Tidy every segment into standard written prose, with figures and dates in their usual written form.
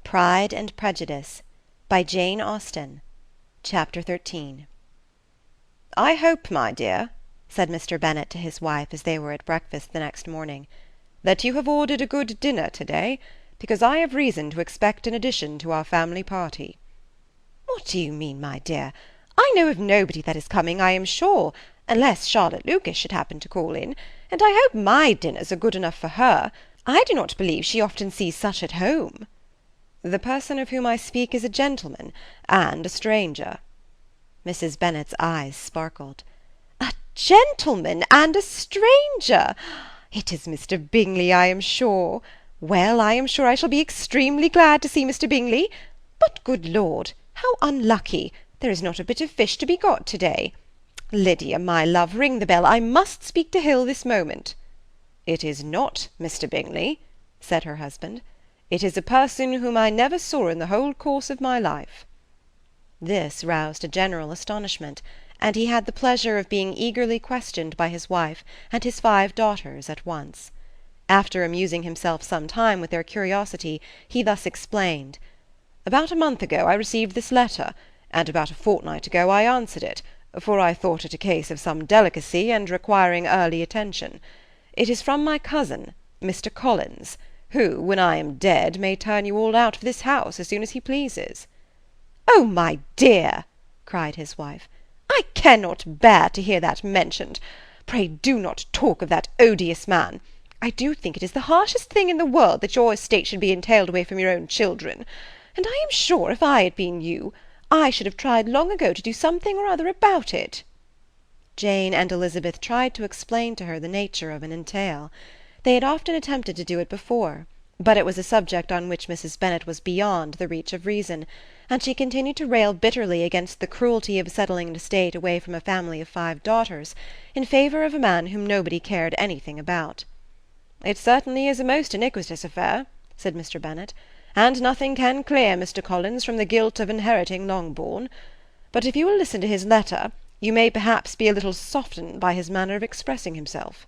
Pride and Prejudice by Jane Austen. Chapter 13. "I hope, my dear," said Mr. Bennet to his wife as they were at breakfast the next morning, "that you have ordered a good dinner to-day, because I have reason to expect an addition to our family party." "What do you mean, my dear? I know of nobody that is coming, I am sure, unless Charlotte Lucas should happen to call in, and I hope my dinners are good enough for her. I do not believe she often sees such at home." "The person of whom I speak is a gentleman, and a stranger." Mrs. Bennet's eyes sparkled. "A gentleman and a stranger! It is Mr. Bingley, I am sure. Well, I am sure I shall be extremely glad to see Mr. Bingley. But, good Lord, how unlucky! There is not a bit of fish to be got to-day. Lydia, my love, ring the bell. I must speak to Hill this moment." "It is not Mr. Bingley," said her husband. "It is a person whom I never saw in the whole course of my life." This roused a general astonishment, and he had the pleasure of being eagerly questioned by his wife and his 5 daughters at once. After amusing himself some time with their curiosity, he thus explained: "About a month ago I received this letter, and about a fortnight ago I answered it, for I thought it a case of some delicacy and requiring early attention. It is from my cousin, Mr. Collins, who, when I am dead, may turn you all out of this house as soon as he pleases." "Oh, my dear," cried his wife, "I cannot bear to hear that mentioned. Pray do not talk of that odious man. I do think it is the harshest thing in the world that your estate should be entailed away from your own children, and I am sure if I had been you, I should have tried long ago to do something or other about it." Jane and Elizabeth tried to explain to her the nature of an entail. They had often attempted to do it before, but it was a subject on which Mrs. Bennet was beyond the reach of reason, and she continued to rail bitterly against the cruelty of settling an estate away from a family of 5 daughters, in favour of a man whom nobody cared anything about. "It certainly is a most iniquitous affair," said Mr. Bennet, "and nothing can clear Mr. Collins from the guilt of inheriting Longbourn. But if you will listen to his letter, you may perhaps be a little softened by his manner of expressing himself."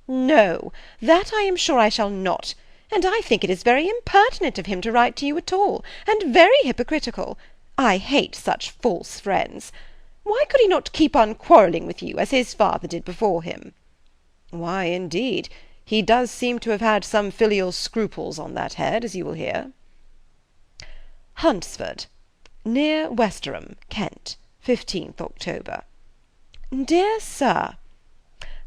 "No, that I am sure I shall not, and I think it is very impertinent of him to write to you at all, and very hypocritical. I hate such false friends. Why could he not keep on quarrelling with you, as his father did before him?" "Why, indeed, he does seem to have had some filial scruples on that head, as you will hear." "Hunsford, near Westerham, Kent, 15th October. "Dear Sir,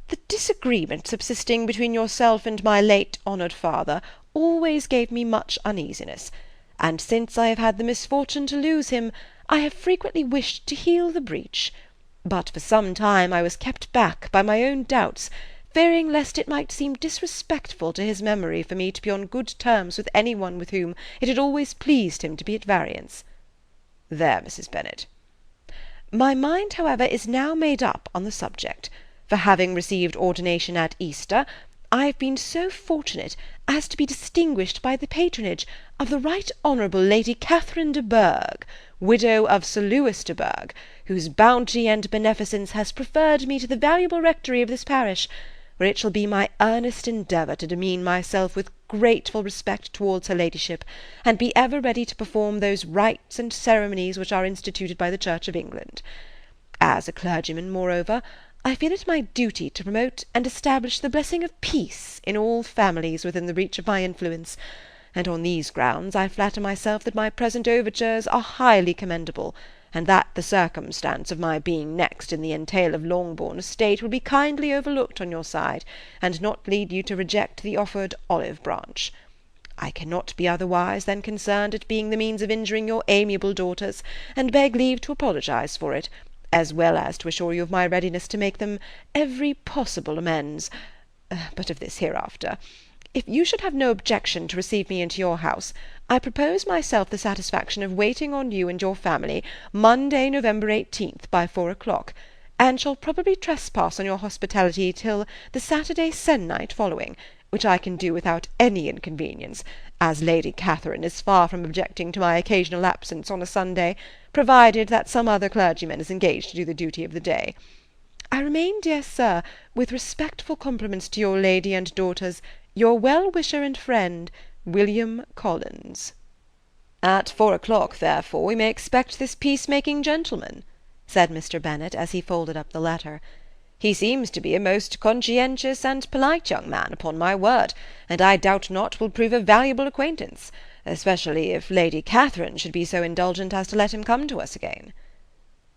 the disagreement subsisting between yourself and my late honoured father always gave me much uneasiness, and since I have had the misfortune to lose him, I have frequently wished to heal the breach, but for some time I was kept back by my own doubts, fearing lest it might seem disrespectful to his memory for me to be on good terms with any one with whom it had always pleased him to be at variance. There, Mrs. Bennet. My mind, however, is now made up on the subject, for having received ordination at Easter, I have been so fortunate as to be distinguished by the patronage of the Right Honourable Lady Catherine de Bourgh, widow of Sir Lewis de Bourgh, whose bounty and beneficence has preferred me to the valuable rectory of this parish, where it shall be my earnest endeavour to demean myself with grateful respect towards her ladyship, and be ever ready to perform those rites and ceremonies which are instituted by the Church of England. As a clergyman, moreover, I feel it my duty to promote and establish the blessing of peace in all families within the reach of my influence, and on these grounds I flatter myself that my present overtures are highly commendable, and that the circumstance of my being next in the entail of Longbourn estate will be kindly overlooked on your side, and not lead you to reject the offered olive branch. I cannot be otherwise than concerned at being the means of injuring your amiable daughters, and beg leave to apologize for it, as well as to assure you of my readiness to make them every possible amends. But of this hereafter. If you should have no objection to receive me into your house, I propose myself the satisfaction of waiting on you and your family Monday, November 18th, by 4 o'clock, and shall probably trespass on your hospitality till the Saturday se'nnight following, which I can do without any inconvenience, as Lady Catherine is far from objecting to my occasional absence on a Sunday, provided that some other clergyman is engaged to do the duty of the day. I remain, dear sir, with respectful compliments to your lady and daughters, your well-wisher and friend, William Collins." "At 4 o'clock, therefore, we may expect this peace-making gentleman," said Mr. Bennet, as he folded up the letter. "He seems to be a most conscientious and polite young man, upon my word, and I doubt not will prove a valuable acquaintance, especially if Lady Catherine should be so indulgent as to let him come to us again."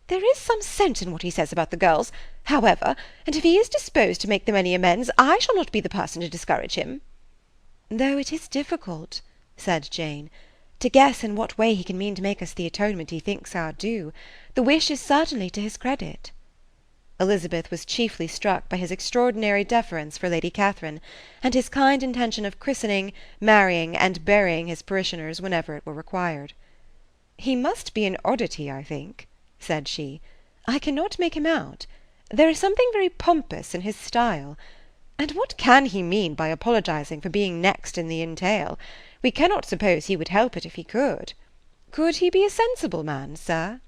"There is some sense in what he says about the girls, however, and if he is disposed to make them any amends, I shall not be the person to discourage him." "Though it is difficult," said Jane, "to guess in what way he can mean to make us the atonement he thinks our due. The wish is certainly to his credit." Elizabeth was chiefly struck by his extraordinary deference for Lady Catherine, and his kind intention of christening, marrying, and burying his parishioners whenever it were required. "He must be an oddity, I think," said she. "I cannot make him out. There is something very pompous in his style. And what can he mean by apologizing for being next in the entail? We cannot suppose he would help it if he could. Could he be a sensible man, sir?"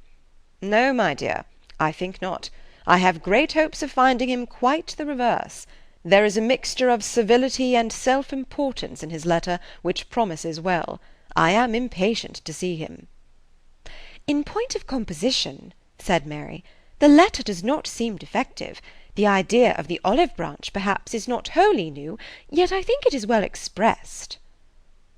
"No, my dear, I think not. I have great hopes of finding him quite the reverse. There is a mixture of civility and self-importance in his letter which promises well. I am impatient to see him." "In point of composition," said Mary, "the letter does not seem defective. The idea of the olive branch, perhaps, is not wholly new, yet I think it is well expressed."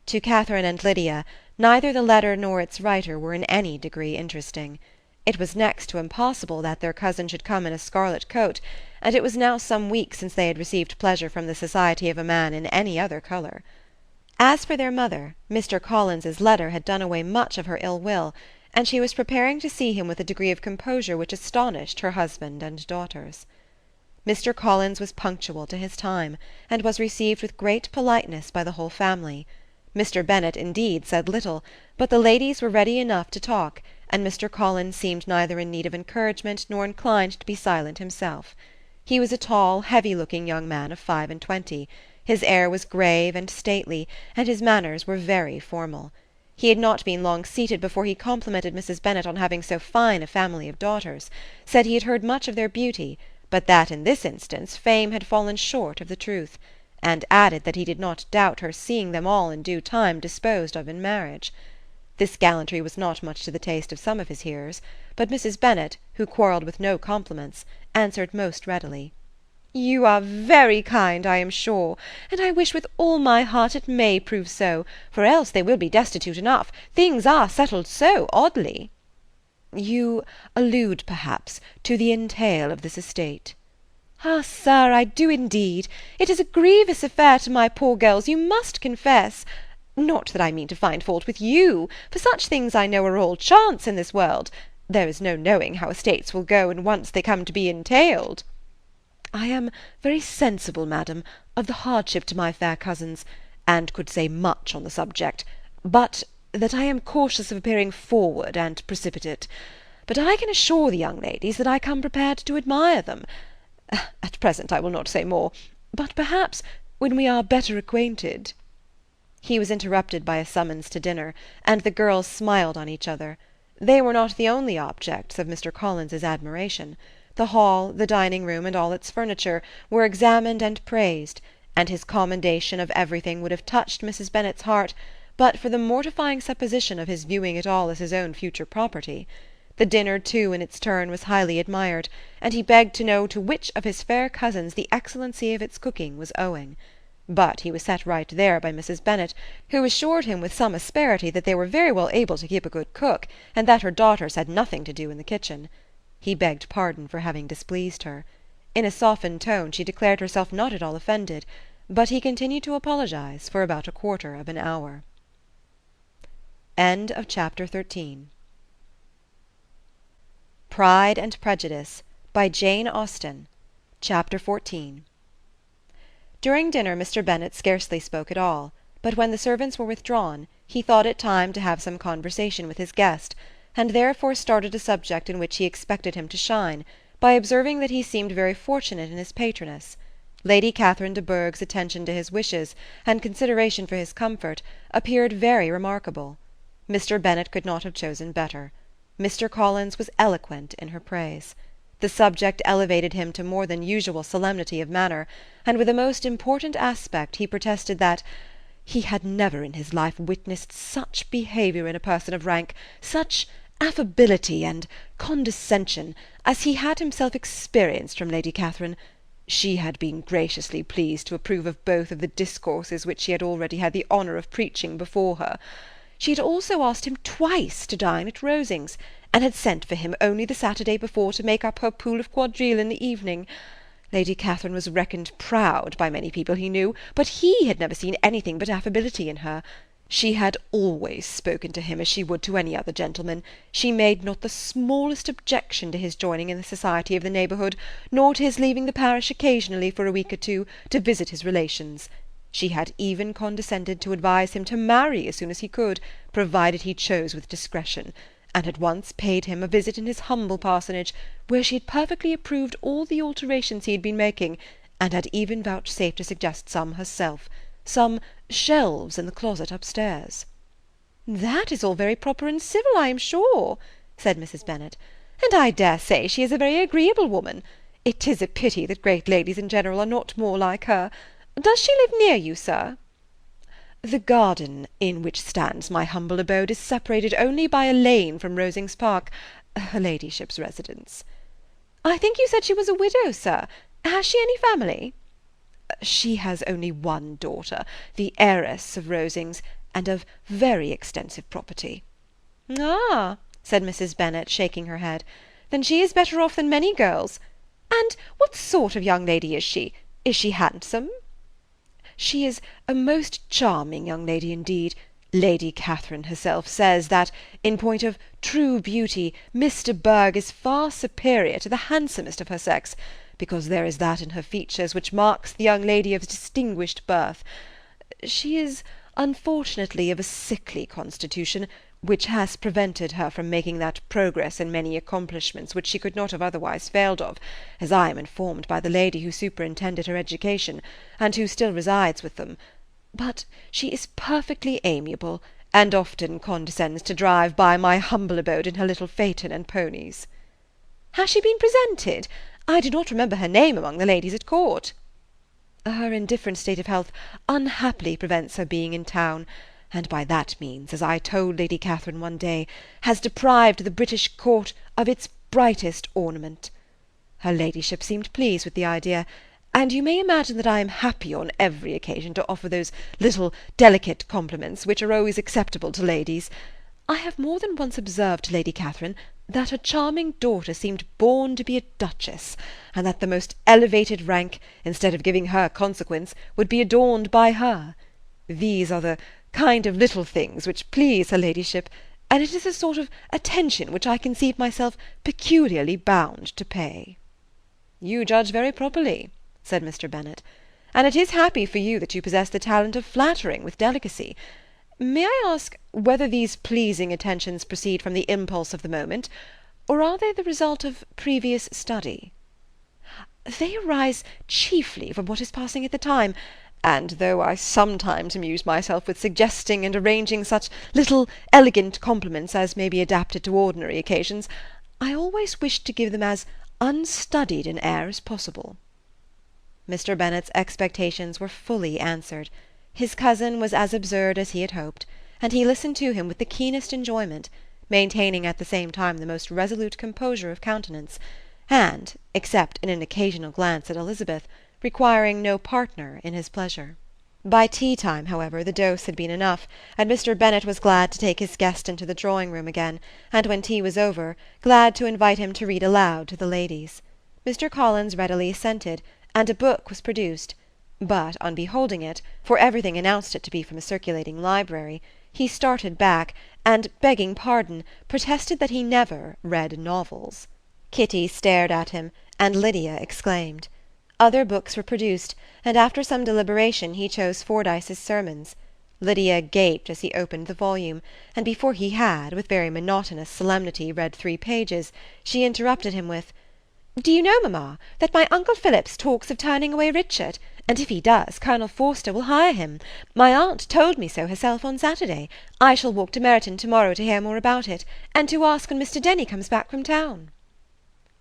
To Catherine and Lydia, neither the letter nor its writer were in any degree interesting. It was next to impossible that their cousin should come in a scarlet coat, and it was now some weeks since they had received pleasure from the society of a man in any other colour. As for their mother, Mr. Collins's letter had done away much of her ill will, and she was preparing to see him with a degree of composure which astonished her husband and daughters. Mr. Collins was punctual to his time, and was received with great politeness by the whole family. Mr. Bennet, indeed, said little, but the ladies were ready enough to talk, and Mr. Collins seemed neither in need of encouragement nor inclined to be silent himself. He was a tall, heavy-looking young man of 25. His air was grave and stately, and his manners were very formal. He had not been long seated before he complimented Mrs. Bennet on having so fine a family of daughters, said he had heard much of their beauty, but that in this instance fame had fallen short of the truth, and added that he did not doubt her seeing them all in due time disposed of in marriage. This gallantry was not much to the taste of some of his hearers, but Mrs. Bennet, who quarrelled with no compliments, answered most readily. "You are very kind, I am sure, and I wish with all my heart it may prove so, for else they will be destitute enough. Things are settled so oddly." "You allude, perhaps, to the entail of this estate." "Ah, sir, I do indeed. It is a grievous affair to my poor girls, you must confess. Not that I mean to find fault with you, for such things I know are all chance in this world. There is no knowing how estates will go when once they come to be entailed." "I am very sensible, madam, of the hardship to my fair cousins, and could say much on the subject, but that I am cautious of appearing forward and precipitate. But I can assure the young ladies that I come prepared to admire them. At present I will not say more, but perhaps when we are better acquainted—" He was interrupted by a summons to dinner, and the girls smiled on each other. They were not the only objects of Mr. Collins's admiration. The hall, the dining-room, and all its furniture, were examined and praised, and his commendation of everything would have touched Mrs. Bennet's heart, but for the mortifying supposition of his viewing it all as his own future property. The dinner, too, in its turn, was highly admired, and he begged to know to which of his fair cousins the excellency of its cooking was owing. But he was set right there by Mrs. Bennet, who assured him with some asperity that they were very well able to keep a good cook, and that her daughters had nothing to do in the kitchen. He begged pardon for having displeased her. In a softened tone she declared herself not at all offended, but he continued to apologize for about a quarter of an hour. End of Chapter 13. Pride and Prejudice, by Jane Austen. Chapter 14. During dinner Mr. Bennet scarcely spoke at all, but when the servants were withdrawn, he thought it time to have some conversation with his guest, and therefore started a subject in which he expected him to shine, by observing that he seemed very fortunate in his patroness. Lady Catherine de Bourgh's attention to his wishes, and consideration for his comfort, appeared very remarkable. Mr. Bennet could not have chosen better. Mr. Collins was eloquent in her praise. The subject elevated him to more than usual solemnity of manner, and with a most important aspect he protested that He had never in his life witnessed such behaviour in a person of rank, such affability and condescension, as he had himself experienced from Lady Catherine. She had been graciously pleased to approve of both of the discourses which he had already had the honour of preaching before her. She had also asked him twice to dine at Rosings, and had sent for him only the Saturday before to make up her pool of quadrille in the evening. Lady Catherine was reckoned proud by many people he knew, but he had never seen anything but affability in her. She had always spoken to him as she would to any other gentleman. She made not the smallest objection to his joining in the society of the neighbourhood, nor to his leaving the parish occasionally for a week or two to visit his relations. She had even condescended to advise him to marry as soon as he could, provided he chose with discretion, and had once paid him a visit in his humble parsonage, where she had perfectly approved all the alterations he had been making, and had even vouchsafed to suggest some herself, some shelves in the closet upstairs. "That is all very proper and civil, I am sure," said Mrs. Bennet, "and I dare say she is a very agreeable woman. It is a pity that great ladies in general are not more like her. Does she live near you, sir?" "The garden in which stands my humble abode is separated only by a lane from Rosings Park, her ladyship's residence." "I think you said she was a widow, sir. Has she any family?" "She has only one daughter, the heiress of Rosings, and of very extensive property." "Ah," said Mrs. Bennet, shaking her head, "then she is better off than many girls. And what sort of young lady is she? Is she handsome?" "She is a most charming young lady indeed. Lady Catherine herself says that, in point of true beauty, Miss de Bourgh is far superior to the handsomest of her sex, because there is that in her features which marks the young lady of distinguished birth. She is unfortunately of a sickly constitution, which has prevented her from making that progress in many accomplishments which she could not have otherwise failed of, as I am informed by the lady who superintended her education, and who still resides with them. But she is perfectly amiable, and often condescends to drive by my humble abode in her little phaeton and ponies." "Has she been presented? I do not remember her name among the ladies at court." "Her indifferent state of health unhappily prevents her being in town, and by that means, as I told Lady Catherine one day, has deprived the British court of its brightest ornament. Her ladyship seemed pleased with the idea, and you may imagine that I am happy on every occasion to offer those little delicate compliments which are always acceptable to ladies. I have more than once observed to Lady Catherine that her charming daughter seemed born to be a duchess, and that the most elevated rank, instead of giving her consequence, would be adorned by her. These are the kind of little things which please her ladyship, and it is a sort of attention which I conceive myself peculiarly bound to pay." "You judge very properly," said Mr. Bennet, "and it is happy for you that you possess the talent of flattering with delicacy. May I ask whether these pleasing attentions proceed from the impulse of the moment, or are they the result of previous study?" "They arise chiefly from what is passing at the time, and though I sometimes amuse myself with suggesting and arranging such little elegant compliments as may be adapted to ordinary occasions, I always wish to give them as unstudied an air as possible." Mr. Bennet's expectations were fully answered. His cousin was as absurd as he had hoped, and he listened to him with the keenest enjoyment, maintaining at the same time the most resolute composure of countenance, and, except in an occasional glance at Elizabeth, requiring no partner in his pleasure. By tea-time, however, the dose had been enough, and Mr. Bennet was glad to take his guest into the drawing-room again, and when tea was over, glad to invite him to read aloud to the ladies. Mr. Collins readily assented, and a book was produced, but on beholding it, for everything announced it to be from a circulating library, he started back, and, begging pardon, protested that he never read novels. Kitty stared at him, and Lydia exclaimed. Other books were produced, and after some deliberation he chose Fordyce's Sermons. Lydia gaped as he opened the volume, and before he had, with very monotonous solemnity, read 3 pages, she interrupted him with, "Do you know, mamma, that my uncle Phillips talks of turning away Richard, and if he does, Colonel Forster will hire him. My aunt told me so herself on Saturday. I shall walk to Meryton to-morrow to hear more about it, and to ask when Mr. Denny comes back from town."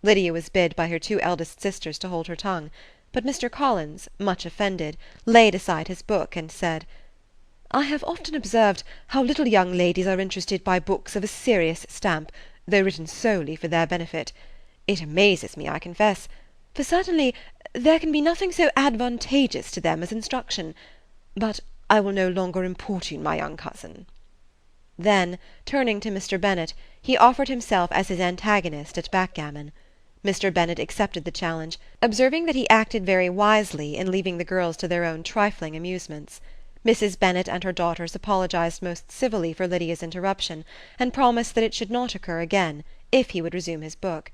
Lydia was bid by her 2 eldest sisters to hold her tongue, but Mr. Collins, much offended, laid aside his book and said, I have often observed how little young ladies are interested by books of a serious stamp, though written solely for their benefit. It amazes me, I confess, for certainly there can be nothing so advantageous to them as instruction. But I will no longer importune my young cousin." Then, turning to Mr. Bennet, he offered himself as his antagonist at backgammon. Mr. Bennet accepted the challenge, observing that he acted very wisely in leaving the girls to their own trifling amusements. Mrs. Bennet and her daughters apologized most civilly for Lydia's interruption, and promised that it should not occur again, if he would resume his book.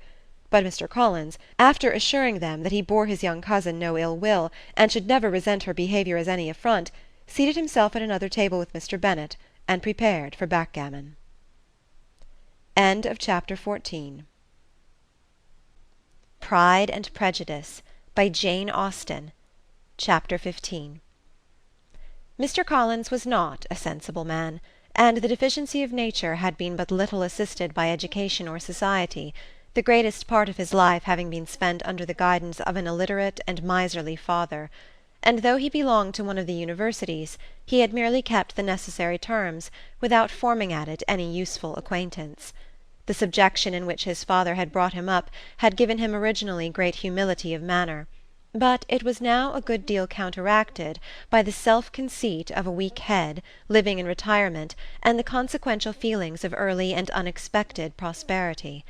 But Mr. Collins, after assuring them that he bore his young cousin no ill will, and should never resent her behaviour as any affront, seated himself at another table with Mr. Bennet, and prepared for backgammon. Chapter 14. Pride and Prejudice, by Jane Austen. Chapter 15. Mr. Collins was not a sensible man, and the deficiency of nature had been but little assisted by education or society, the greatest part of his life having been spent under the guidance of an illiterate and miserly father; and though he belonged to one of the universities, he had merely kept the necessary terms, without forming at it any useful acquaintance. The subjection in which his father had brought him up had given him originally great humility of manner, but it was now a good deal counteracted by the self-conceit of a weak head, living in retirement, and the consequential feelings of early and unexpected prosperity.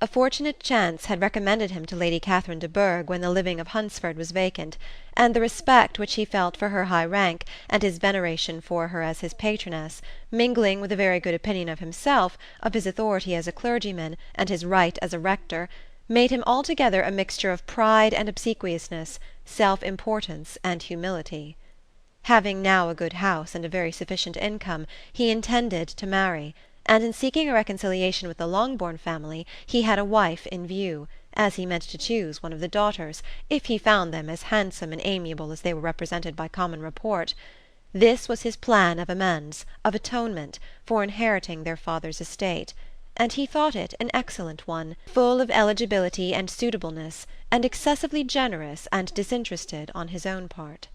A fortunate chance had recommended him to Lady Catherine de Bourgh when the living of Hunsford was vacant, and the respect which he felt for her high rank, and his veneration for her as his patroness, mingling with a very good opinion of himself, of his authority as a clergyman, and his right as a rector, made him altogether a mixture of pride and obsequiousness, self-importance and humility. Having now a good house and a very sufficient income, he intended to marry, and in seeking a reconciliation with the Longbourn family he had a wife in view, as he meant to choose one of the daughters, if he found them as handsome and amiable as they were represented by common report. This was his plan of amends, of atonement, for inheriting their father's estate, and he thought it an excellent one, full of eligibility and suitableness, and excessively generous and disinterested on his own part.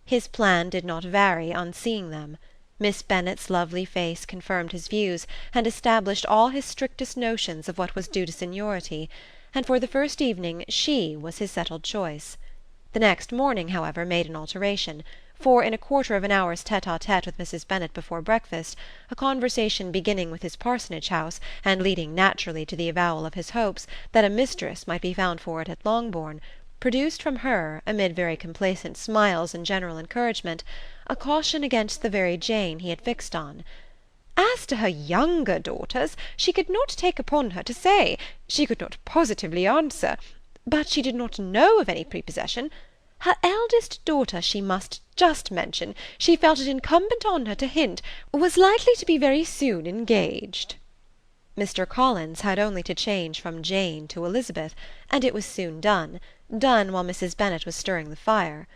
His plan did not vary on seeing them. Miss Bennet's lovely face confirmed his views, and established all his strictest notions of what was due to seniority, and for the first evening she was his settled choice. The next morning, however, made an alteration, for in a quarter of an hour's tête-à-tête with Mrs. Bennet before breakfast, a conversation beginning with his parsonage house, and leading naturally to the avowal of his hopes that a mistress might be found for it at Longbourn, produced from her, amid very complacent smiles and general encouragement, a caution against the very Jane he had fixed on. As to her younger daughters, she could not take upon her to say, she could not positively answer, but she did not know of any prepossession. Her eldest daughter she must just mention, she felt it incumbent on her to hint, was likely to be very soon engaged. Mr. Collins had only to change from Jane to Elizabeth, and it was soon done while Mrs. Bennet was stirring the fire.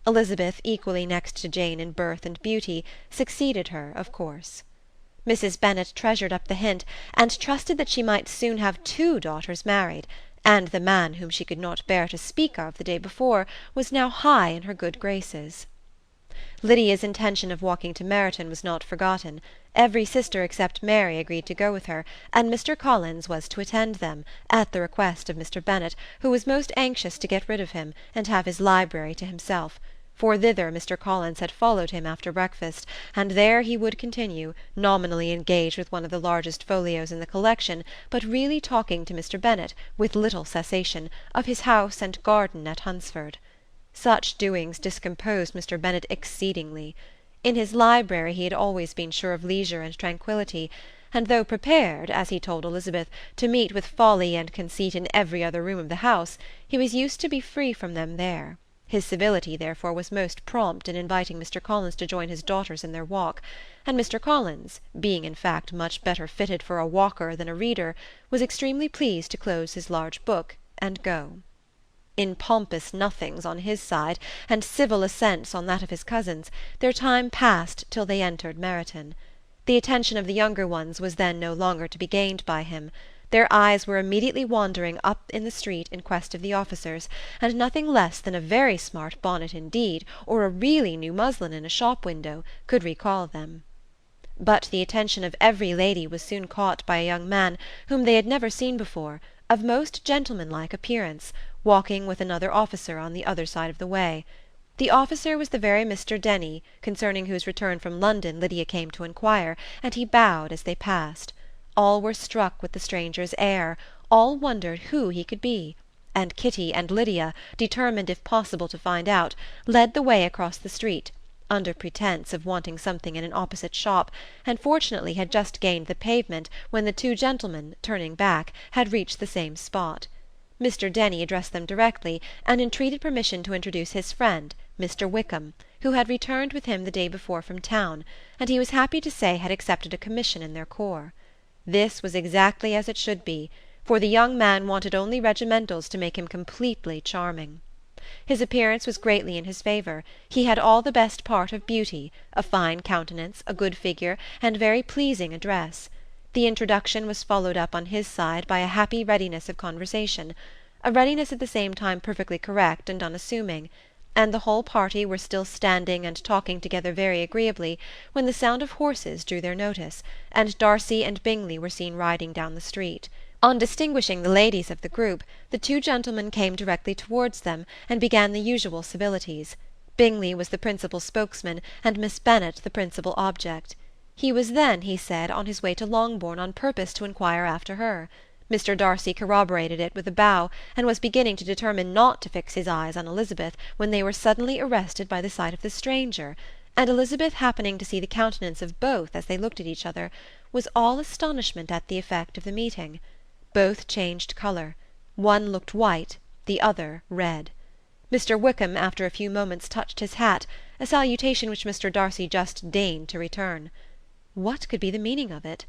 Elizabeth, equally next to Jane in birth and beauty, succeeded her, of course. Mrs. Bennet treasured up the hint, and trusted that she might soon have 2 daughters married, and the man whom she could not bear to speak of the day before was now high in her good graces. Lydia's intention of walking to Meryton was not forgotten. Every sister except Mary agreed to go with her, and Mr. Collins was to attend them, at the request of Mr. Bennet, who was most anxious to get rid of him, and have his library to himself, for thither Mr. Collins had followed him after breakfast, and there he would continue, nominally engaged with one of the largest folios in the collection, but really talking to Mr. Bennet, with little cessation, of his house and garden at Hunsford. Such doings discomposed Mr. Bennet exceedingly. In his library he had always been sure of leisure and tranquillity, and though prepared, as he told Elizabeth, to meet with folly and conceit in every other room of the house, he was used to be free from them there. His civility, therefore, was most prompt in inviting Mr. Collins to join his daughters in their walk, and Mr. Collins, being in fact much better fitted for a walker than a reader, was extremely pleased to close his large book and go. In pompous nothings on his side, and civil assents on that of his cousins, their time passed till they entered Meryton. The attention of the younger ones was then no longer to be gained by him. Their eyes were immediately wandering up in the street in quest of the officers, and nothing less than a very smart bonnet indeed, or a really new muslin in a shop window, could recall them. But the attention of every lady was soon caught by a young man whom they had never seen before, of most gentlemanlike appearance, walking with another officer on the other side of the way. The officer was the very Mr. Denny concerning whose return from London Lydia came to inquire, and he bowed as they passed. All were struck with the stranger's air, all wondered who he could be, and Kitty and Lydia, determined if possible to find out, led the way across the street, under pretence of wanting something in an opposite shop, and fortunately had just gained the pavement when the two gentlemen, turning back, had reached the same spot. Mr. Denny addressed them directly, and entreated permission to introduce his friend, Mr. Wickham, who had returned with him the day before from town, and he was happy to say had accepted a commission in their corps. This was exactly as it should be, for the young man wanted only regimentals to make him completely charming. His appearance was greatly in his favour. He had all the best part of beauty, a fine countenance, a good figure, and very pleasing address. The introduction was followed up on his side by a happy readiness of conversation, a readiness at the same time perfectly correct and unassuming, and the whole party were still standing and talking together very agreeably when the sound of horses drew their notice, and Darcy and Bingley were seen riding down the street. On distinguishing the ladies of the group, the two gentlemen came directly towards them and began the usual civilities. Bingley was the principal spokesman, and Miss Bennet the principal object. He was then, he said, on his way to Longbourn on purpose to inquire after her. Mr. Darcy corroborated it with a bow, and was beginning to determine not to fix his eyes on Elizabeth when they were suddenly arrested by the sight of the stranger, and Elizabeth, happening to see the countenance of both as they looked at each other, was all astonishment at the effect of the meeting. Both changed colour. One looked white, the other red. Mr. Wickham after a few moments touched his hat, a salutation which Mr. Darcy just deigned to return. What could be the meaning of it?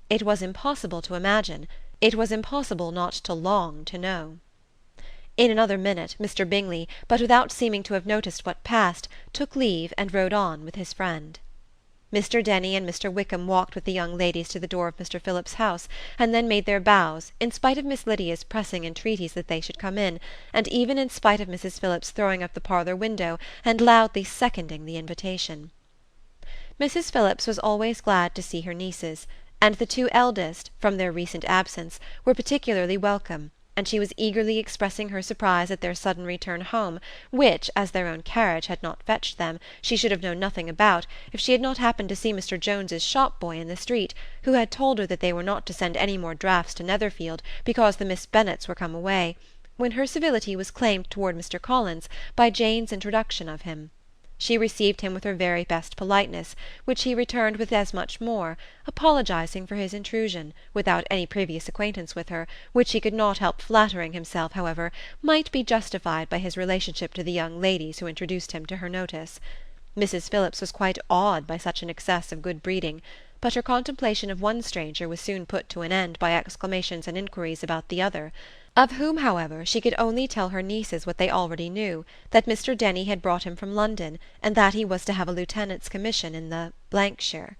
It was impossible to imagine. It was impossible not to long to know. In another minute Mr. Bingley, but without seeming to have noticed what passed, took leave and rode on with his friend. Mr. Denny and Mr. Wickham walked with the young ladies to the door of Mr. Phillips's house, and then made their bows, in spite of Miss Lydia's pressing entreaties that they should come in, and even in spite of Mrs. Phillips throwing up the parlour window and loudly seconding the invitation. Mrs. Phillips was always glad to see her nieces, and the two eldest, from their recent absence, were particularly welcome, and she was eagerly expressing her surprise at their sudden return home, which, as their own carriage had not fetched them, she should have known nothing about, if she had not happened to see Mr. Jones's shop-boy in the street, who had told her that they were not to send any more drafts to Netherfield, because the Miss Bennets were come away, when her civility was claimed toward Mr. Collins by Jane's introduction of him. She received him with her very best politeness, which he returned with as much more, apologizing for his intrusion, without any previous acquaintance with her, which he could not help flattering himself, however, might be justified by his relationship to the young ladies who introduced him to her notice. Mrs. Phillips was quite awed by such an excess of good breeding, but her contemplation of one stranger was soon put to an end by exclamations and inquiries about the other, of whom, however, she could only tell her nieces what they already knew, that Mr. Denny had brought him from London, and that he was to have a lieutenant's commission in the shire.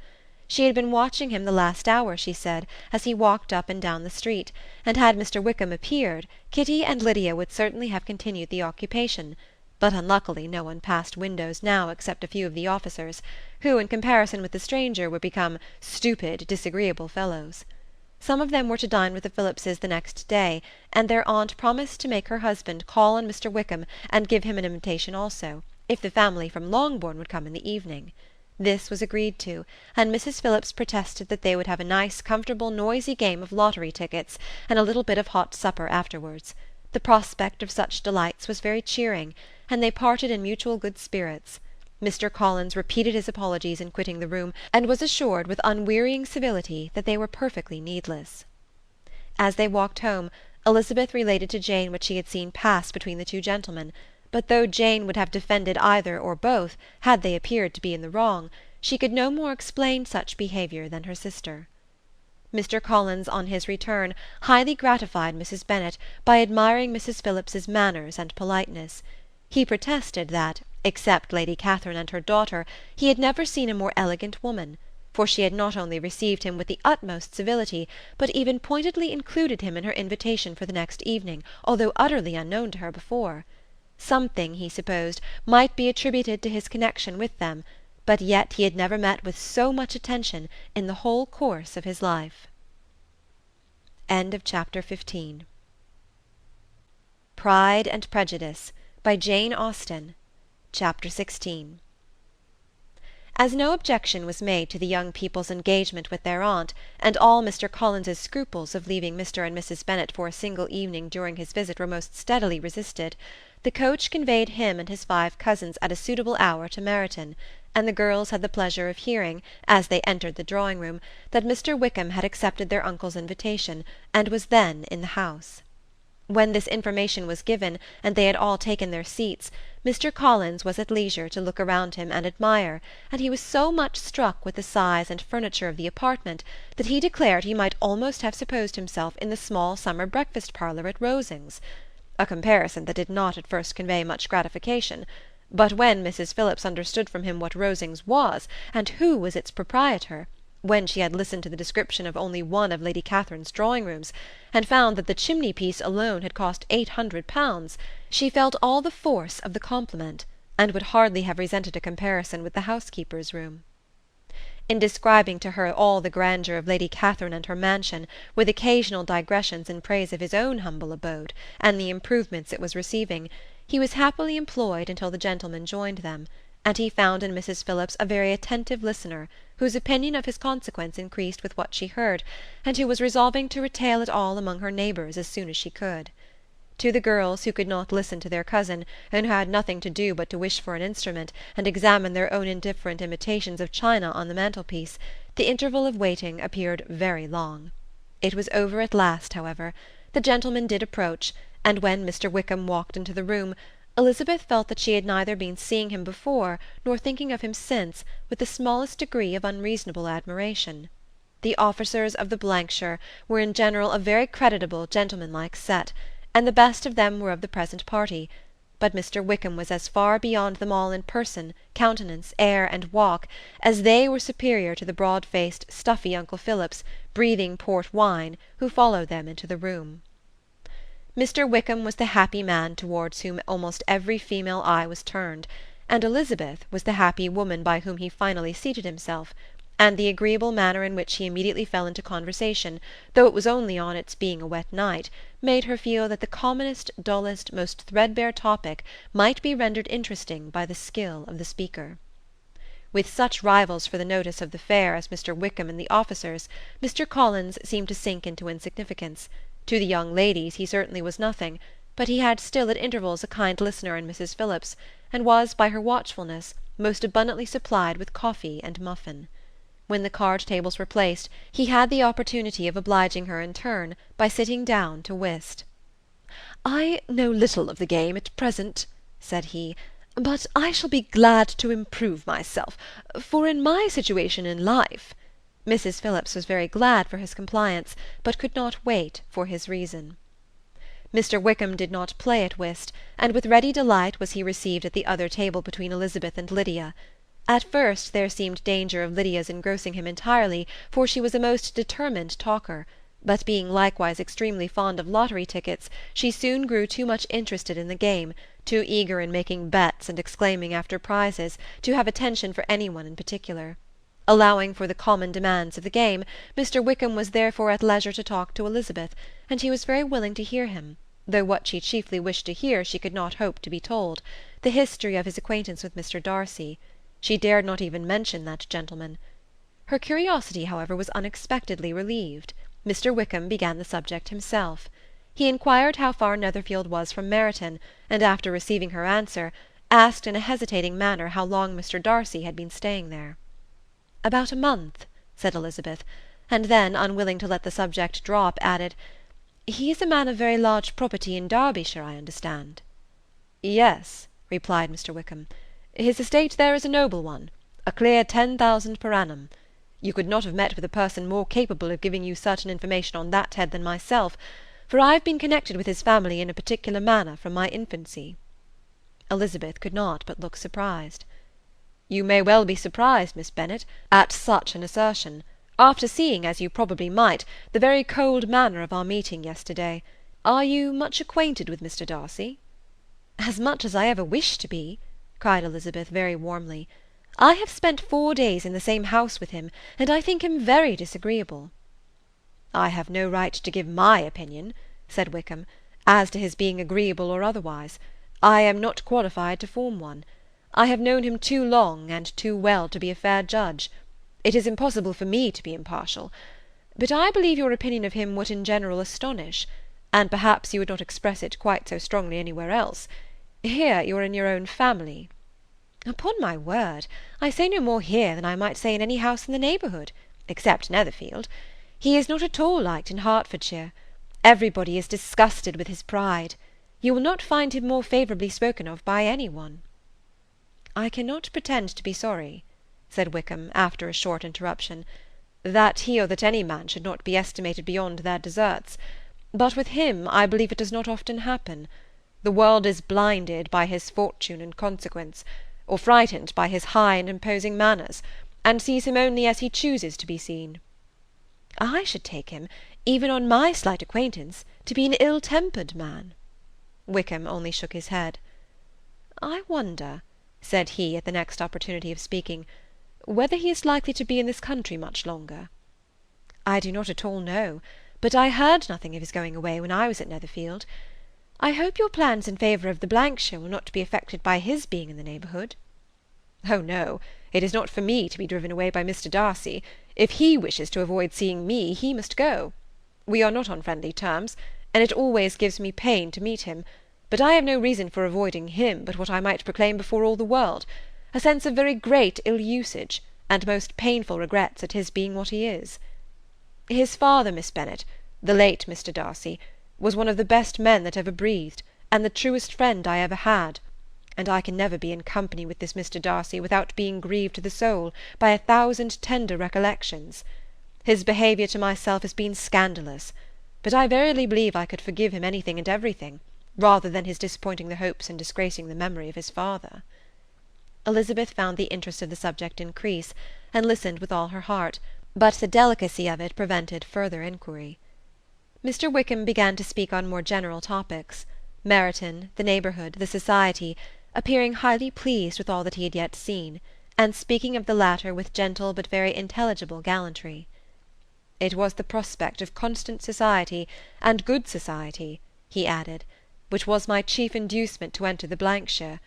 She had been watching him the last hour, she said, as he walked up and down the street, and had Mr. Wickham appeared, Kitty and Lydia would certainly have continued the occupation, but unluckily no one passed windows now except a few of the officers, who, in comparison with the stranger, were become stupid, disagreeable fellows. Some of them were to dine with the Phillipses the next day, and their aunt promised to make her husband call on Mr. Wickham and give him an invitation also, if the family from Longbourn would come in the evening. This was agreed to, and Mrs. Phillips protested that they would have a nice, comfortable, noisy game of lottery tickets, and a little bit of hot supper afterwards. The prospect of such delights was very cheering, and they parted in mutual good spirits. Mr. Collins repeated his apologies in quitting the room, and was assured with unwearying civility that they were perfectly needless. As they walked home, Elizabeth related to Jane what she had seen pass between the two gentlemen, but though Jane would have defended either or both, had they appeared to be in the wrong, she could no more explain such behaviour than her sister. Mr. Collins, on his return, highly gratified Mrs. Bennet by admiring Mrs. Phillips's manners and politeness. He protested that, except Lady Catherine and her daughter, he had never seen a more elegant woman, for she had not only received him with the utmost civility, but even pointedly included him in her invitation for the next evening, although utterly unknown to her before. Something, he supposed, might be attributed to his connection with them, but yet he had never met with so much attention in the whole course of his life. Chapter 15. Pride and Prejudice, by Jane Austen. Chapter 16. As no objection was made to the young people's engagement with their aunt, and all Mr. Collins's scruples of leaving Mr. and Mrs. Bennet for a single evening during his visit were most steadily resisted, the coach conveyed him and his 5 cousins at a suitable hour to Meryton, and the girls had the pleasure of hearing, as they entered the drawing-room, that Mr. Wickham had accepted their uncle's invitation, and was then in the house. When this information was given, and they had all taken their seats, Mr. Collins was at leisure to look around him and admire, and he was so much struck with the size and furniture of the apartment that he declared he might almost have supposed himself in the small summer breakfast-parlour at Rosings, a comparison that did not at first convey much gratification. But when Mrs. Phillips understood from him what Rosings was, and who was its proprietor, when she had listened to the description of only one of Lady Catherine's drawing-rooms, and found that the chimney-piece alone had cost £800, she felt all the force of the compliment, and would hardly have resented a comparison with the housekeeper's room. In describing to her all the grandeur of Lady Catherine and her mansion, with occasional digressions in praise of his own humble abode, and the improvements it was receiving, he was happily employed until the gentlemen joined them, and he found in Mrs. Phillips a very attentive listener, whose opinion of his consequence increased with what she heard, and who was resolving to retail it all among her neighbours as soon as she could. To the girls, who could not listen to their cousin, and who had nothing to do but to wish for an instrument, and examine their own indifferent imitations of china on the mantelpiece, the interval of waiting appeared very long. It was over at last, however. The gentlemen did approach, and when Mr. Wickham walked into the room, Elizabeth felt that she had neither been seeing him before nor thinking of him since with the smallest degree of unreasonable admiration. The officers of the shire were in general a very creditable gentlemanlike set, and the best of them were of the present party, but Mr. Wickham was as far beyond them all in person, countenance, air, and walk, as they were superior to the broad-faced, stuffy Uncle Phillips, breathing port wine, who followed them into the room. Mr. Wickham was the happy man towards whom almost every female eye was turned, and Elizabeth was the happy woman by whom he finally seated himself, and the agreeable manner in which he immediately fell into conversation, though it was only on its being a wet night, made her feel that the commonest, dullest, most threadbare topic might be rendered interesting by the skill of the speaker. With such rivals for the notice of the fair as Mr. Wickham and the officers, Mr. Collins seemed to sink into insignificance. To the young ladies he certainly was nothing, but he had still at intervals a kind listener in Mrs. Phillips, and was, by her watchfulness, most abundantly supplied with coffee and muffin. When the card-tables were placed, he had the opportunity of obliging her in turn by sitting down to whist. "I know little of the game at present," said he, "but I shall be glad to improve myself, for in my situation in life—" Mrs. Phillips was very glad for his compliance, but could not wait for his reason. Mr. Wickham did not play at whist, and with ready delight was he received at the other table between Elizabeth and Lydia. At first there seemed danger of Lydia's engrossing him entirely, for she was a most determined talker, but being likewise extremely fond of lottery tickets, she soon grew too much interested in the game, too eager in making bets and exclaiming after prizes, to have attention for any one in particular. Allowing for the common demands of the game, Mr. Wickham was therefore at leisure to talk to Elizabeth, and she was very willing to hear him, though what she chiefly wished to hear she could not hope to be told, the history of his acquaintance with Mr. Darcy. She dared not even mention that gentleman. Her curiosity, however, was unexpectedly relieved. Mr. Wickham began the subject himself. He inquired how far Netherfield was from Meryton, and after receiving her answer, asked in a hesitating manner how long Mr. Darcy had been staying there. "About a month," said Elizabeth, and then, unwilling to let the subject drop, added, "He is a man of very large property in Derbyshire, I understand." "Yes," replied Mr. Wickham. "His estate there is a noble one, a clear 10,000 per annum. You could not have met with a person more capable of giving you certain information on that head than myself, for I have been connected with his family in a particular manner from my infancy." Elizabeth could not but look surprised. You may well be surprised, Miss Bennet, at such an assertion, after seeing, as you probably might, the very cold manner of our meeting yesterday. Are you much acquainted with Mr. Darcy?" "As much as I ever wish to be," cried Elizabeth very warmly. "I have spent 4 days in the same house with him, and I think him very disagreeable." "I have no right to give my opinion," said Wickham, "as to his being agreeable or otherwise. I am not qualified to form one. I have known him too long and too well to be a fair judge. It is impossible for me to be impartial. But I believe your opinion of him would in general astonish, and perhaps you would not express it quite so strongly anywhere else. Here you are in your own family." "Upon my word, I say no more here than I might say in any house in the neighbourhood, except Netherfield. He is not at all liked in Hertfordshire. Everybody is disgusted with his pride. You will not find him more favourably spoken of by any one." "I cannot pretend to be sorry," said Wickham, after a short interruption, "that he or that any man should not be estimated beyond their deserts. But with him I believe it does not often happen. The world is blinded by his fortune and consequence, or frightened by his high and imposing manners, and sees him only as he chooses to be seen." "I should take him, even on my slight acquaintance, to be an ill-tempered man." Wickham only shook his head. "I wonder," said he, at the next opportunity of speaking, "whether he is likely to be in this country much longer?" "I do not at all know, but I heard nothing of his going away when I was at Netherfield. I hope your plans in favour of the Blankshire will not be affected by his being in the neighbourhood." "Oh no, it is not for me to be driven away by Mr. Darcy. If he wishes to avoid seeing me, he must go. We are not on friendly terms, and it always gives me pain to meet him, but I have no reason for avoiding him but what I might proclaim before all the world, a sense of very great ill-usage, and most painful regrets at his being what he is. His father, Miss Bennet, the late Mr. Darcy, was one of the best men that ever breathed, and the truest friend I ever had, and I can never be in company with this Mr. Darcy without being grieved to the soul by 1,000 tender recollections. His behaviour to myself has been scandalous, but I verily believe I could forgive him anything and everything, rather than his disappointing the hopes and disgracing the memory of his father." Elizabeth found the interest of the subject increase, and listened with all her heart, but the delicacy of it prevented further inquiry. Mr. Wickham began to speak on more general topics, Meryton, the neighbourhood, the society, appearing highly pleased with all that he had yet seen, and speaking of the latter with gentle but very intelligible gallantry. "It was the prospect of constant society, and good society," he added, "which was my chief inducement to enter the Blankshire.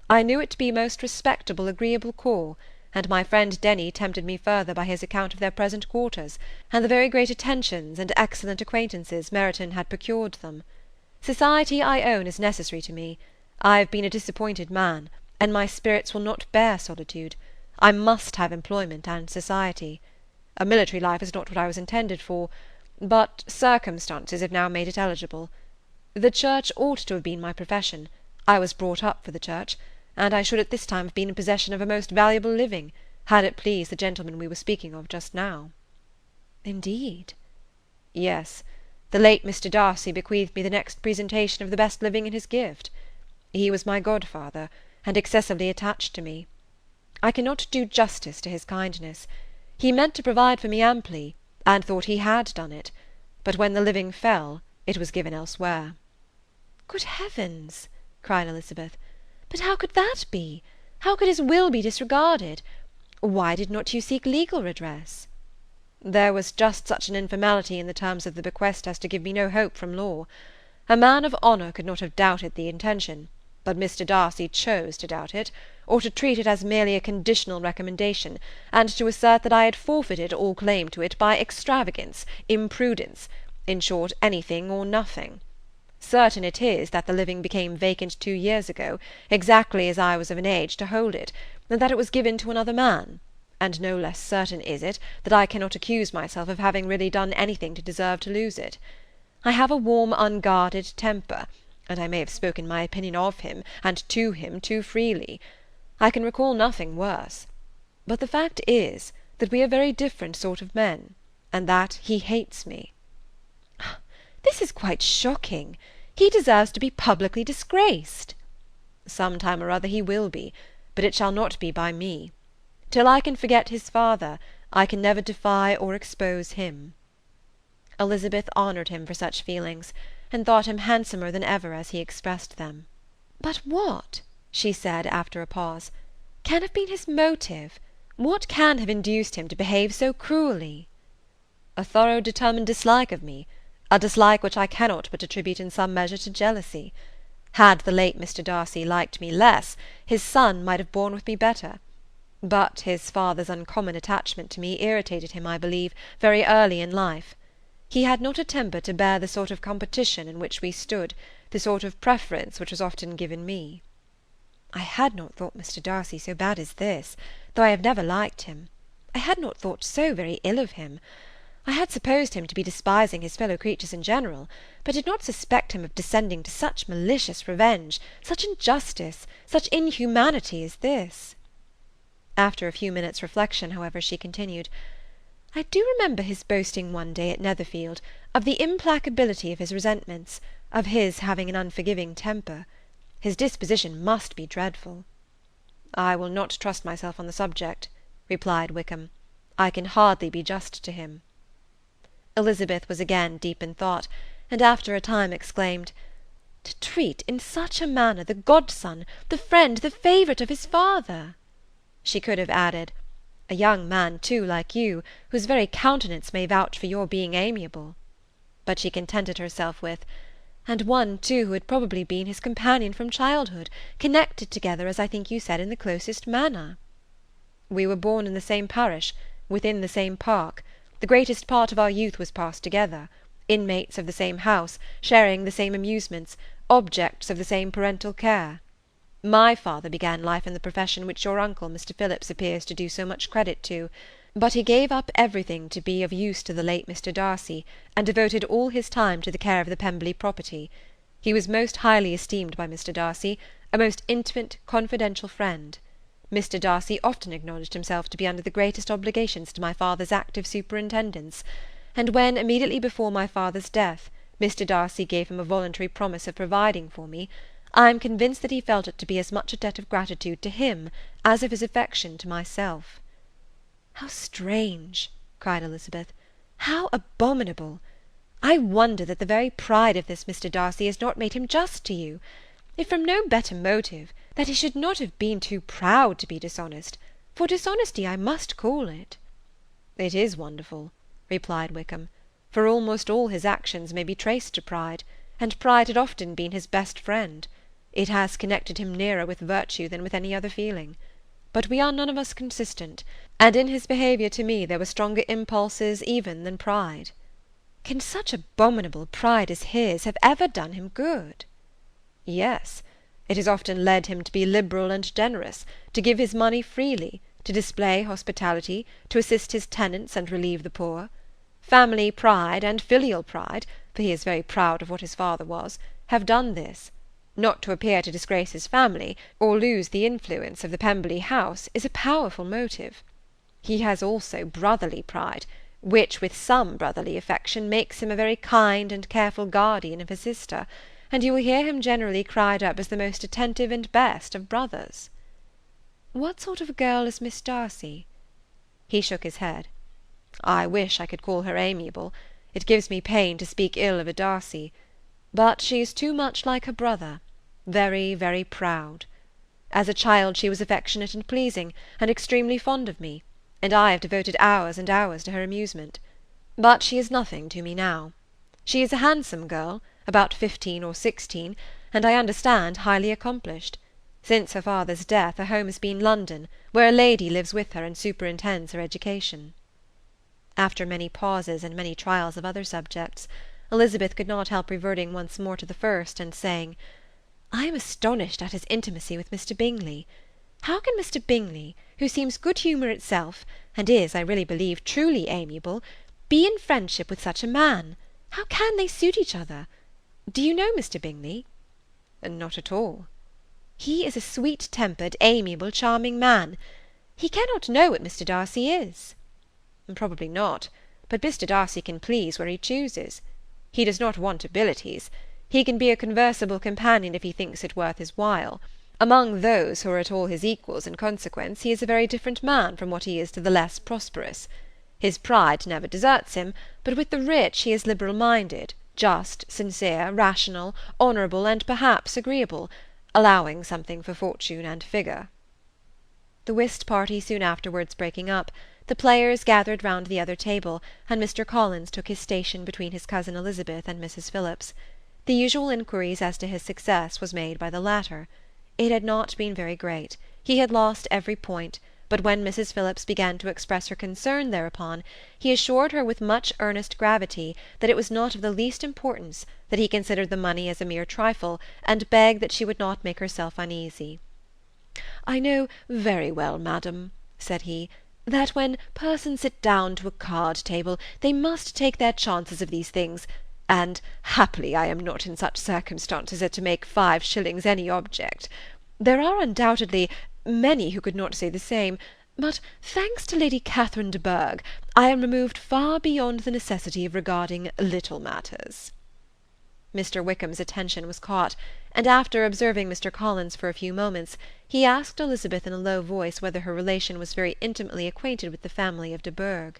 I knew it to be a most respectable, agreeable corps, and my friend Denny tempted me further by his account of their present quarters, and the very great attentions and excellent acquaintances Meryton had procured them. Society, I own, is necessary to me. I have been a disappointed man, and my spirits will not bear solitude. I must have employment and society. A military life is not what I was intended for, but circumstances have now made it eligible. The church ought to have been my profession. I was brought up for the church, and I should at this time have been in possession of a most valuable living, had it pleased the gentleman we were speaking of just now." "Indeed?" "Yes. The late Mr. Darcy bequeathed me the next presentation of the best living in his gift. He was my godfather, and excessively attached to me. I cannot do justice to his kindness. He meant to provide for me amply, and thought he had done it, but when the living fell, it was given elsewhere." "Good heavens!" cried Elizabeth. "But how could that be? How could his will be disregarded? Why did not you seek legal redress?" "There was just such an informality in the terms of the bequest as to give me no hope from law. A man of honour could not have doubted the intention, but Mr. Darcy chose to doubt it, or to treat it as merely a conditional recommendation, and to assert that I had forfeited all claim to it by extravagance, imprudence, in short, anything or nothing. Certain it is that the living became vacant 2 years ago, exactly as I was of an age to hold it, and that it was given to another man, and no less certain is it that I cannot accuse myself of having really done anything to deserve to lose it. I have a warm, unguarded temper, and I may have spoken my opinion of him and to him too freely. I can recall nothing worse. But the fact is that we are very different sort of men, and that he hates me." "This is quite shocking. He deserves to be publicly disgraced." "Some time or other he will be, but it shall not be by me. Till I can forget his father, I can never defy or expose him." Elizabeth honoured him for such feelings, and thought him handsomer than ever as he expressed them. "But what," she said after a pause, "can have been his motive? What can have induced him to behave so cruelly?" "A thorough determined dislike of me, a dislike which I cannot but attribute in some measure to jealousy. Had the late Mr. Darcy liked me less, his son might have borne with me better. But his father's uncommon attachment to me irritated him, I believe, very early in life. He had not a temper to bear the sort of competition in which we stood, the sort of preference which was often given me." "I had not thought Mr. Darcy so bad as this, though I have never liked him. I had not thought so very ill of him. I had supposed him to be despising his fellow creatures in general, but did not suspect him of descending to such malicious revenge, such injustice, such inhumanity as this." After a few minutes' reflection, however, she continued, "I do remember his boasting one day at Netherfield of the implacability of his resentments, of his having an unforgiving temper. His disposition must be dreadful." "I will not trust myself on the subject," replied Wickham. "I can hardly be just to him." Elizabeth was again deep in thought, and after a time exclaimed, "To treat in such a manner the godson, the friend, the favourite of his father!" She could have added, "A young man, too, like you, whose very countenance may vouch for your being amiable." But she contented herself with, "And one, too, who had probably been his companion from childhood, connected together, as I think you said, in the closest manner." "We were born in the same parish, within the same park. The greatest part of our youth was passed together, inmates of the same house, sharing the same amusements, objects of the same parental care. My father began life in the profession which your uncle, Mr. Phillips, appears to do so much credit to, but he gave up everything to be of use to the late Mr. Darcy, and devoted all his time to the care of the Pemberley property. He was most highly esteemed by Mr. Darcy, a most intimate, confidential friend. Mr. Darcy often acknowledged himself to be under the greatest obligations to my father's active superintendence, and when, immediately before my father's death, Mr. Darcy gave him a voluntary promise of providing for me, I am convinced that he felt it to be as much a debt of gratitude to him as of his affection to myself." "How strange!" cried Elizabeth. "How abominable! I wonder that the very pride of this Mr. Darcy has not made him just to you. If from no better motive, that he should not have been too proud to be dishonest, for dishonesty I must call it." "It is wonderful," replied Wickham, "for almost all his actions may be traced to pride, and pride had often been his best friend. It has connected him nearer with virtue than with any other feeling. But we are none of us consistent, and in his behaviour to me there were stronger impulses even than pride." "Can such abominable pride as his have ever done him good?" "Yes. It has often led him to be liberal and generous, to give his money freely, to display hospitality, to assist his tenants and relieve the poor. Family pride and filial pride, for he is very proud of what his father was, have done this. Not to appear to disgrace his family, or lose the influence of the Pemberley house, is a powerful motive. He has also brotherly pride, which with some brotherly affection makes him a very kind and careful guardian of his sister, and you will hear him generally cried up as the most attentive and best of brothers." "What sort of a girl is Miss Darcy?" He shook his head. "I wish I could call her amiable. It gives me pain to speak ill of a Darcy. But she is too much like her brother, very, very proud. As a child she was affectionate and pleasing, and extremely fond of me, and I have devoted hours and hours to her amusement. But she is nothing to me now. She is a handsome girl, about 15 or 16, and I understand highly accomplished. Since her father's death her home has been London, where a lady lives with her and superintends her education." After many pauses and many trials of other subjects, Elizabeth could not help reverting once more to the first, and saying, "I am astonished at his intimacy with Mr. Bingley. How can Mr. Bingley, who seems good humour itself, and is, I really believe, truly amiable, be in friendship with such a man? How can they suit each other? Do you know Mr. Bingley?" "Not at all." "He is a sweet-tempered, amiable, charming man. He cannot know what Mr. Darcy is." "Probably not, but Mr. Darcy can please where he chooses. He does not want abilities. He can be a conversable companion if he thinks it worth his while. Among those who are at all his equals in consequence, he is a very different man from what he is to the less prosperous. His pride never deserts him, but with the rich he is liberal-minded, just, sincere, rational, honourable, and perhaps agreeable, allowing something for fortune and figure. The whist party soon afterwards breaking up, the players gathered round the other table, and Mr. Collins took his station between his cousin Elizabeth and Mrs. Phillips. The usual inquiries as to his success was made by the latter. It had not been very great. He had lost every point, but when Mrs. Phillips began to express her concern thereupon, he assured her with much earnest gravity that it was not of the least importance, that he considered the money as a mere trifle, and begged that she would not make herself uneasy. "I know very well, madam," said he, "that when persons sit down to a card-table they must take their chances of these things, and happily I am not in such circumstances as to make 5 shillings any object. There are undoubtedly many who could not say the same, but, thanks to Lady Catherine de Bourgh, I am removed far beyond the necessity of regarding little matters." Mr. Wickham's attention was caught, and after observing Mr. Collins for a few moments, he asked Elizabeth in a low voice whether her relation was very intimately acquainted with the family of de Bourgh.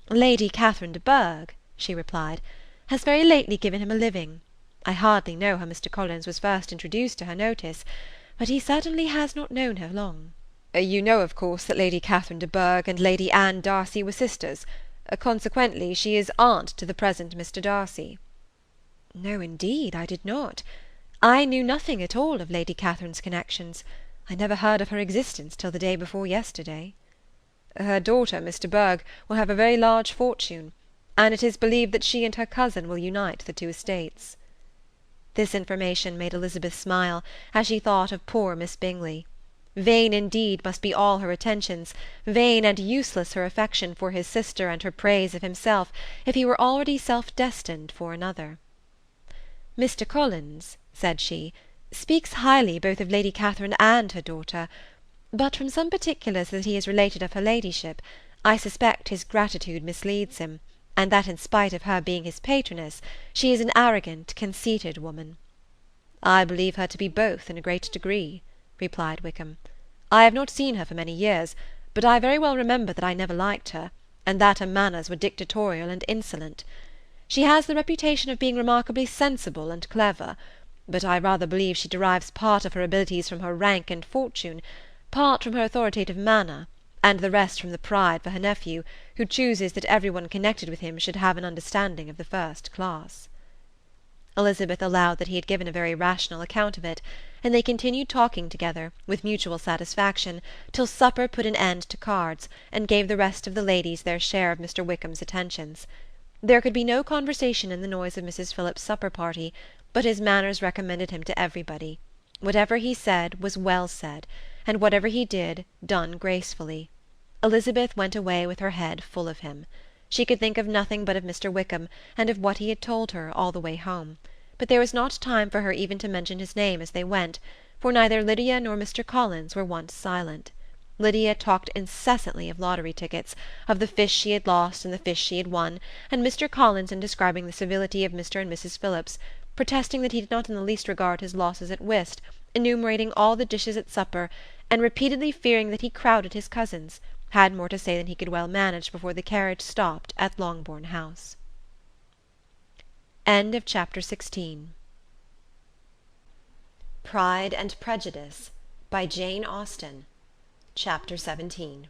"Lady Catherine de Bourgh," she replied, "has very lately given him a living. I hardly know how Mr. Collins was first introduced to her notice, but he certainly has not known her long." "You know, of course, that Lady Catherine de Bourgh and Lady Anne Darcy were sisters. Consequently, she is aunt to the present Mr. Darcy." "No, indeed, I did not. I knew nothing at all of Lady Catherine's connections. I never heard of her existence till the day before yesterday." "Her daughter, Miss de Bourgh, will have a very large fortune, and it is believed that she and her cousin will unite the 2 estates." This information made Elizabeth smile, as she thought of poor Miss Bingley. Vain indeed must be all her attentions, vain and useless her affection for his sister and her praise of himself, if he were already self-destined for another. "Mr. Collins," said she, "speaks highly both of Lady Catherine and her daughter, but from some particulars that he has related of her ladyship, I suspect his gratitude misleads him, and that in spite of her being his patroness, she is an arrogant, conceited woman." "I believe her to be both in a great degree," replied Wickham. "I have not seen her for many years, but I very well remember that I never liked her, and that her manners were dictatorial and insolent. She has the reputation of being remarkably sensible and clever, but I rather believe she derives part of her abilities from her rank and fortune, part from her authoritative manner, and the rest from the pride for her nephew, who chooses that every one connected with him should have an understanding of the first class." Elizabeth allowed that he had given a very rational account of it, and they continued talking together, with mutual satisfaction, till supper put an end to cards, and gave the rest of the ladies their share of Mr. Wickham's attentions. There could be no conversation in the noise of Mrs. Phillips's supper-party, but his manners recommended him to everybody. Whatever he said was well said, and whatever he did, done gracefully. Elizabeth went away with her head full of him. She could think of nothing but of Mr. Wickham, and of what he had told her, all the way home, but there was not time for her even to mention his name as they went, for neither Lydia nor Mr. Collins were once silent. Lydia talked incessantly of lottery tickets, of the fish she had lost and the fish she had won, and Mr. Collins in describing the civility of Mr. and Mrs. Phillips, protesting that he did not in the least regard his losses at whist, enumerating all the dishes at supper, and repeatedly fearing that he crowded his cousins, had more to say than he could well manage before the carriage stopped at Longbourn House. Chapter 16. Pride and Prejudice, by Jane Austen. Chapter 17.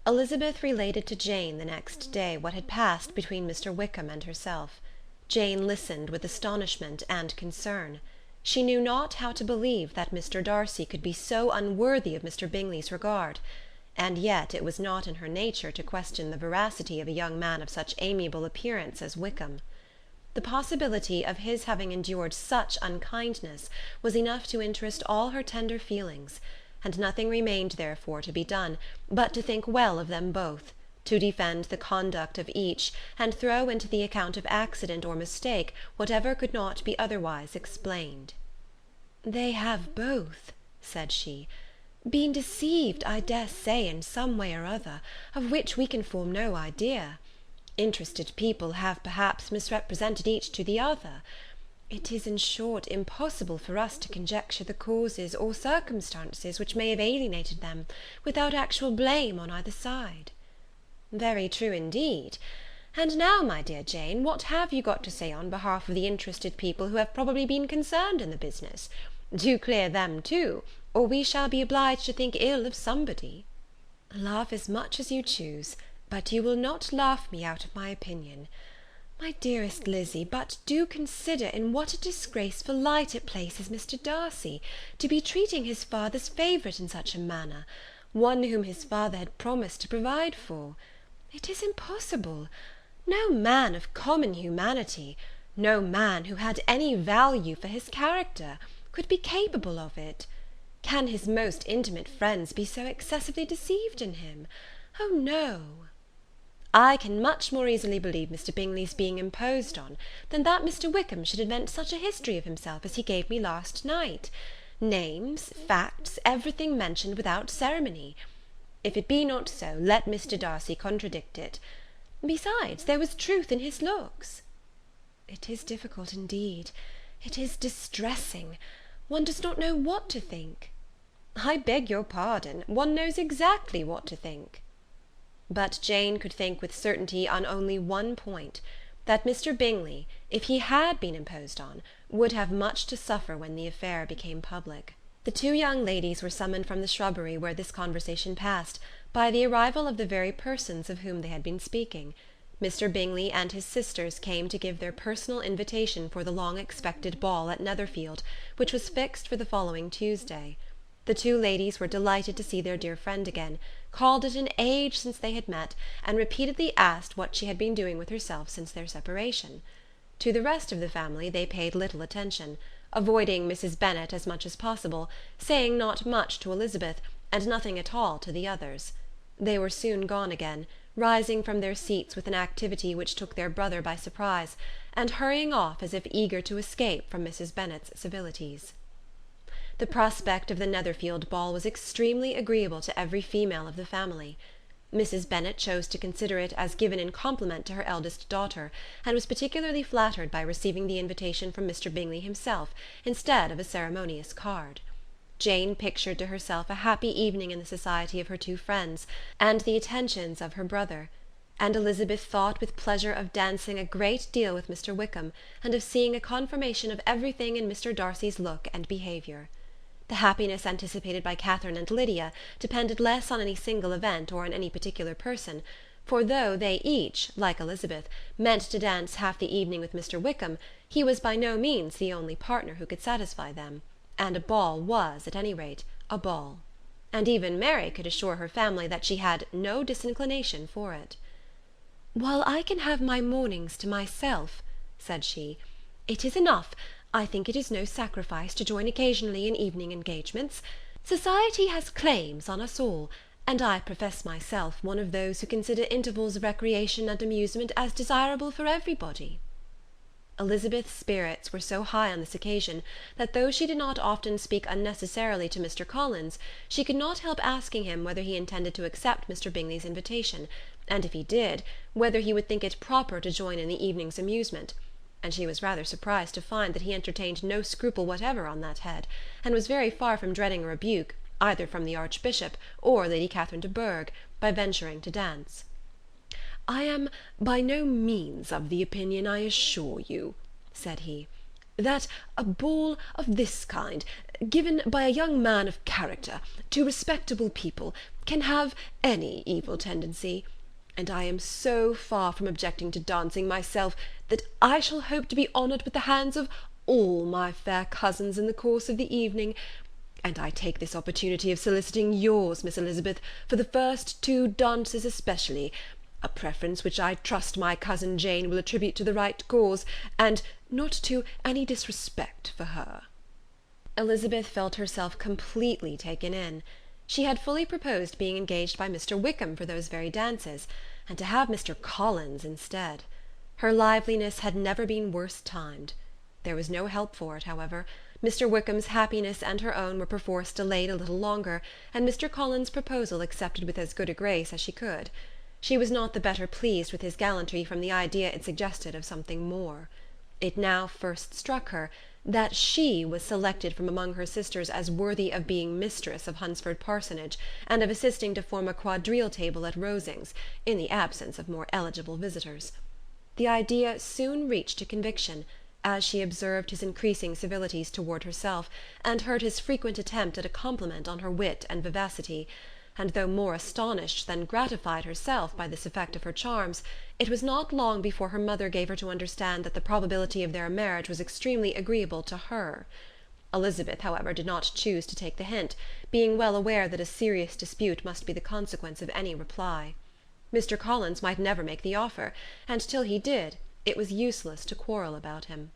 Elizabeth related to Jane the next day what had passed between Mr. Wickham and herself. Jane listened with astonishment and concern. She knew not how to believe that Mr. Darcy could be so unworthy of Mr. Bingley's regard, and yet it was not in her nature to question the veracity of a young man of such amiable appearance as Wickham. The possibility of his having endured such unkindness was enough to interest all her tender feelings, and nothing remained therefore to be done but to think well of them both, to defend the conduct of each, and throw into the account of accident or mistake whatever could not be otherwise explained. "They have both," said she, "been deceived, I dare say, in some way or other, of which we can form no idea. Interested people have perhaps misrepresented each to the other. It is, in short, impossible for us to conjecture the causes or circumstances which may have alienated them, without actual blame on either side." "Very true indeed. And now, my dear Jane, what have you got to say on behalf of the interested people who have probably been concerned in the business? Do clear them too, or we shall be obliged to think ill of somebody." "Laugh as much as you choose, but you will not laugh me out of my opinion. My dearest Lizzy, but do consider in what a disgraceful light it places Mr. Darcy, to be treating his father's favourite in such a manner, one whom his father had promised to provide for. It is impossible. No man of common humanity, no man who had any value for his character, could be capable of it. Can his most intimate friends be so excessively deceived in him? Oh, no! I can much more easily believe Mr. Bingley's being imposed on, than that Mr. Wickham should invent such a history of himself as he gave me last night. Names, facts, everything mentioned without ceremony. If it be not so, let Mr. Darcy contradict it. Besides, there was truth in his looks." "It is difficult indeed. It is distressing. One does not know what to think." "I beg your pardon, one knows exactly what to think." But Jane could think with certainty on only one point, that Mr. Bingley, if he had been imposed on, would have much to suffer when the affair became public. The two young ladies were summoned from the shrubbery where this conversation passed, by the arrival of the very persons of whom they had been speaking. Mr. Bingley and his sisters came to give their personal invitation for the long-expected ball at Netherfield, which was fixed for the following Tuesday. The two ladies were delighted to see their dear friend again, called it an age since they had met, and repeatedly asked what she had been doing with herself since their separation. To the rest of the family they paid little attention, avoiding Mrs. Bennet as much as possible, saying not much to Elizabeth, and nothing at all to the others. They were soon gone again, rising from their seats with an activity which took their brother by surprise, and hurrying off as if eager to escape from Mrs. Bennet's civilities. The prospect of the Netherfield ball was extremely agreeable to every female of the family. Mrs. Bennet chose to consider it as given in compliment to her eldest daughter, and was particularly flattered by receiving the invitation from Mr. Bingley himself, instead of a ceremonious card. Jane pictured to herself a happy evening in the society of her two friends, and the attentions of her brother; and Elizabeth thought with pleasure of dancing a great deal with Mr. Wickham, and of seeing a confirmation of everything in Mr. Darcy's look and behaviour. The happiness anticipated by Catherine and Lydia depended less on any single event or on any particular person, for though they each, like Elizabeth, meant to dance half the evening with Mr. Wickham, he was by no means the only partner who could satisfy them, and a ball was, at any rate, a ball. And even Mary could assure her family that she had no disinclination for it. "While I can have my mornings to myself," said she, "it is enough. I think it is no sacrifice to join occasionally in evening engagements. Society has claims on us all, and I profess myself one of those who consider intervals of recreation and amusement as desirable for everybody." Elizabeth's spirits were so high on this occasion, that though she did not often speak unnecessarily to Mr. Collins, she could not help asking him whether he intended to accept Mr. Bingley's invitation, and if he did, whether he would think it proper to join in the evening's amusement; and she was rather surprised to find that he entertained no scruple whatever on that head, and was very far from dreading a rebuke, either from the Archbishop or Lady Catherine de Bourgh, by venturing to dance. "I am by no means of the opinion, I assure you," said he, "that a ball of this kind, given by a young man of character, to respectable people, can have any evil tendency; and I am so far from objecting to dancing myself, that I shall hope to be honoured with the hands of all my fair cousins in the course of the evening; and I take this opportunity of soliciting yours, Miss Elizabeth, for the first two dances especially, a preference which I trust my cousin Jane will attribute to the right cause, and not to any disrespect for her." Elizabeth felt herself completely taken in. She had fully proposed being engaged by Mr. Wickham for those very dances, and to have Mr. Collins instead. Her liveliness had never been worse timed. There was no help for it, however. Mr. Wickham's happiness and her own were perforce delayed a little longer, and Mr. Collins' proposal accepted with as good a grace as she could. She was not the better pleased with his gallantry from the idea it suggested of something more. It now first struck her that she was selected from among her sisters as worthy of being mistress of Hunsford Parsonage, and of assisting to form a quadrille table at Rosings, in the absence of more eligible visitors. The idea soon reached a conviction, as she observed his increasing civilities toward herself, and heard his frequent attempt at a compliment on her wit and vivacity; and though more astonished than gratified herself by this effect of her charms, it was not long before her mother gave her to understand that the probability of their marriage was extremely agreeable to her. Elizabeth, however, did not choose to take the hint, being well aware that a serious dispute must be the consequence of any reply. Mr. Collins might never make the offer, and till he did, it was useless to quarrel about him.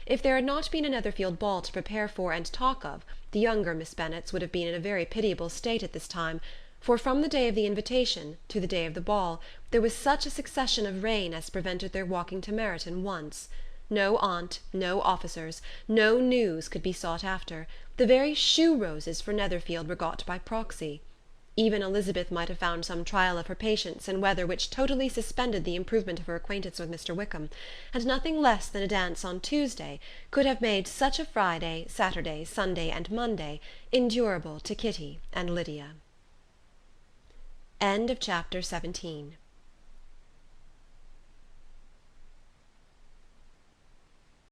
If there had not been a Netherfield ball to prepare for and talk of, the younger Miss Bennets would have been in a very pitiable state at this time, for from the day of the invitation to the day of the ball there was such a succession of rain as prevented their walking to Meryton once. No aunt, no officers, no news could be sought after; the very shoe roses for Netherfield were got by proxy. Even Elizabeth might have found some trial of her patience in weather which totally suspended the improvement of her acquaintance with Mr. Wickham, and nothing less than a dance on Tuesday could have made such a Friday, Saturday, Sunday, and Monday endurable to Kitty and Lydia. Chapter 17